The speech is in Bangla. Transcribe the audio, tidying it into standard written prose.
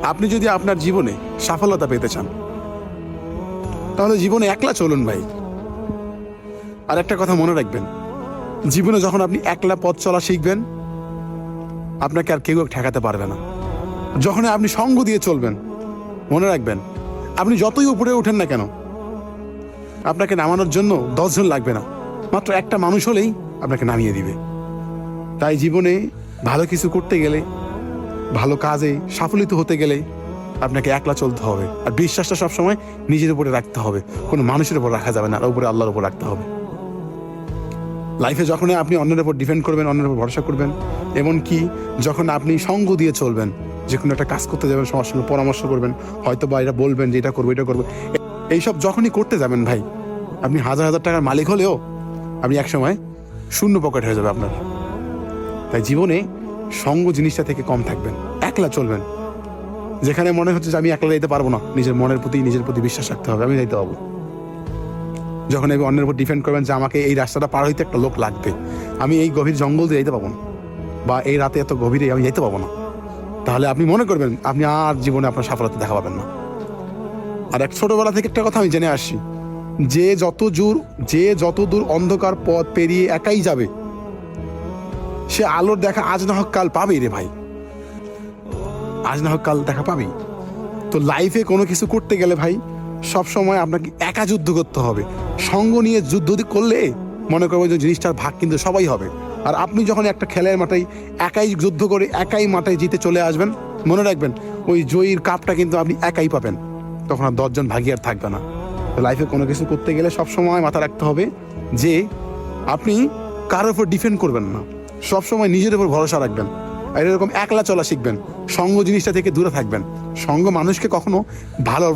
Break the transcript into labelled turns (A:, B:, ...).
A: আপনি যদি আপনার জীবনে সফলতা পেতে চান তাহলে জীবনে একলা চলুন ভাই। আর একটা কথা মনে রাখবেন, জীবনে যখন আপনি একলা পথ চলা শিখবেন আপনাকে আর কেউ ঠেকাতে পারবে না। যখন আপনি সঙ্গ দিয়ে চলবেন, মনে রাখবেন আপনি যতই উপরে ওঠেন না কেন আপনাকে নামানোর জন্য 10 জন লাগবে না, মাত্র একটা মানুষ হলেই আপনাকে নামিয়ে দিবে। তাই জীবনে ভালো কিছু করতে গেলে, ভালো কাজে সাফল্য হতে গেলে আপনাকে একলা চলতে হবে। আর বিশ্বাসটা সবসময় নিজের উপরে রাখতে হবে, কোনো মানুষের উপর রাখা যাবে না, আর উপরে আল্লাহর উপর রাখতে হবে। লাইফে যখন আপনি অন্যের উপর ডিপেন্ড করবেন, অন্যের উপর ভরসা করবেন, এমনকি যখন আপনি সঙ্গ দিয়ে চলবেন, যে কোনো একটা কাজ করতে যাবেন সবার সঙ্গে পরামর্শ করবেন, হয়তো বা এটা বলবেন যে এটা করবো এটা করবো, এইসব যখনই করতে যাবেন ভাই, আপনি হাজার হাজার টাকার মালিক হলেও আপনি একসময় শূন্য পকেট হয়ে যাবে আপনার। তাই জীবনে সঙ্গ জিনিসটা থেকে কম থাকবেন, একলা চলবেন। যেখানে মনে হচ্ছে যে আমি একলা যেতে পারবো না, নিজের নিজের প্রতি বিশ্বাস রাখতে হবে, আমি যাইতে পারবো। যখন আমি অন্যের উপর ডিপেন্ড করবেন যে আমাকে এই রাস্তাটা পার হইতে একটা লোক লাগবে, আমি এই গভীর জঙ্গল দিয়ে যেতে পারবো না, বা এই রাতে এত গভীরে আমি যেতে পারবো না, তাহলে আপনি মনে করবেন আপনি আর জীবনে আপনার সফলতা দেখা পাবেন না। আর এক ছোটবেলা থেকে একটা কথা আমি জেনে আসছি, যে যত দূর অন্ধকার পথ পেরিয়ে একাই যাবে সে আলোর দেখা আজ না হোক কাল পাবেই রে ভাই, আজ না হোক কাল দেখা পাবেই। তো লাইফে কোনো কিছু করতে গেলে ভাই সব সময় আপনাকে একা যুদ্ধ করতে হবে। সঙ্গ নিয়ে যুদ্ধ করলে মনে করবো যে জিনিসটার ভাগ কিন্তু সবাই হবে। আর আপনি যখন একটা খেলার মাঠে একাই যুদ্ধ করে একাই মাঠে জিতে চলে আসবেন, মনে রাখবেন ওই জয়ীর কাপটা কিন্তু আপনি একাই পাবেন, তখন আর 10 জন ভাগী আর থাকবে না। তো লাইফে কোনো কিছু করতে গেলে সবসময় মাথা রাখতে হবে যে আপনি কারোর উপর ডিপেন্ড করবেন না, সবসময় নিজের উপর ভরসা রাখবেন। আর এরকম একলা চলা শিখবেন, সঙ্গ জিনিসটা থেকে দূরে থাকবেন। সঙ্গ মানুষকে কখনো ভালো